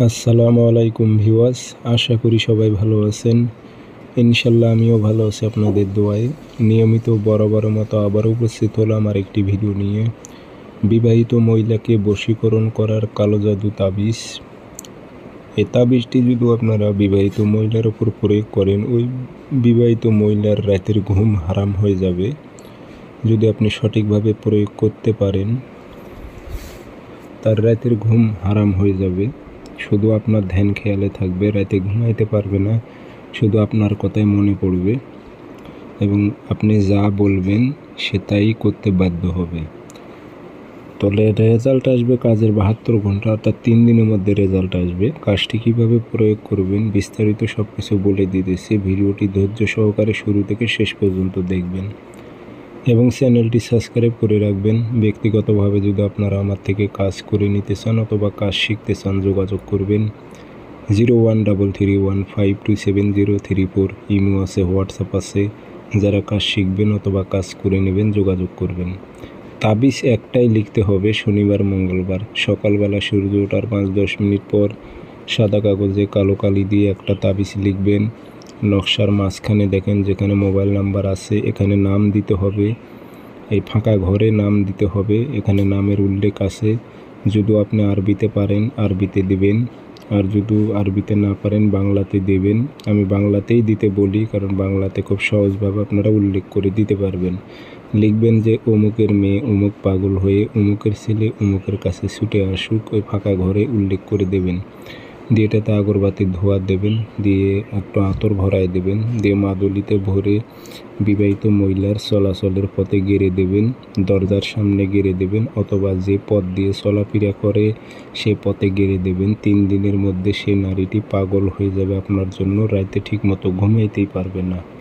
আসসালামু আলাইকুম ভিউয়ার্স, আশা করি সবাই ভালো আছেন। ইনশাল্লাহ আমিও ভালো আছি আপনাদের দোয়ায়। নিয়মিত বরাবরের মতো আবারও উপস্থিত হলাম আর একটি ভিডিও নিয়ে। বিবাহিত মহিলাকে বশীকরণ করার কালো জাদু তাবিজ। এই তাবিজটি যদি আপনারা বিবাহিত মহিলার ওপর প্রয়োগ করেন, ওই বিবাহিত মহিলার রাতের ঘুম হারাম হয়ে যাবে। যদি আপনি সঠিকভাবে প্রয়োগ করতে পারেন, তার রাতের ঘুম হারাম হয়ে যাবে। শুধু আপনার ধ্যান খেয়ালে থাকবে, রাতে ঘুমাইতে পারবে না, শুধু আপনার কথাই মনে পড়বে এবং আপনি যা বলবেন সে তাই করতে বাধ্য হবে। তবে রেজাল্ট আসবে কাজের 72 ঘন্টা, অর্থাৎ 3 দিনের মধ্যে রেজাল্ট আসবে। কাজটি কীভাবে প্রয়োগ করবেন বিস্তারিত সব কিছু বলে দিতেছি। ভিডিওটি ধৈর্য সহকারে শুরু থেকে শেষ পর্যন্ত দেখবেন এবং চ্যানেলটি সাবস্ক্রাইব করে রাখবেন। ব্যক্তিগতভাবে যদি আপনারা আমার থেকে কাজ করে নিতে চান অথবা কাজ শিখতে চান, যোগাযোগ করবেন 013315270034। ইমো আছে, হোয়াটসঅ্যাপ আছে। যারা কাজ শিখবেন অথবা কাজ করে নেবেন যোগাযোগ করবেন। তাবিজ একটাই লিখতে হবে, শনিবার মঙ্গলবার সকালবেলা সূর্য ওঠার 5-10 মিনিট পর সাদা কাগজে কালো কালি দিয়ে একটা তাবিজ লিখবেন। নকশার মাঝখানে দেখেন যেখানে মোবাইল নাম্বার আছে, এখানে নাম দিতে হবে। এই ফাঁকা ঘরে নাম দিতে হবে, এখানে নামের উল্লেখ আছে। যদি আপনি আরবিতে পারেন আরবিতে দিবেন, আর যদি আরবিতে না পারেন বাংলাতে দেবেন। আমি বাংলাতেই দিতে বলি, কারণ বাংলাতে খুব সহজভাবে আপনারা উল্লেখ করে দিতে পারবেন। লিখবেন যে অমুকের মেয়ে অমুক পাগল হয়ে অমুকের ছেলে অমুকের কাছে ছুটে আসুক, ওই ফাঁকা ঘরে উল্লেখ করে দেবেন। দিয়ে এটাতে আগরবাতির ধোঁয়া দেবেন, দিয়ে একটু আতর ভরায় দেবেন, দিয়ে মাদুলিতে ভরে বিবাহিত মহিলার চলাচলের পথে গেড়ে দেবেন, দরজার সামনে গেড়ে দেবেন, অথবা যে পথ দিয়ে চলাফেরা করে সে পথে গেড়ে দেবেন। 3 দিনের মধ্যে সে নারীটি পাগল হয়ে যাবে আপনার জন্য, রাতে ঠিকমতো ঘুমাইতেই পারবে না।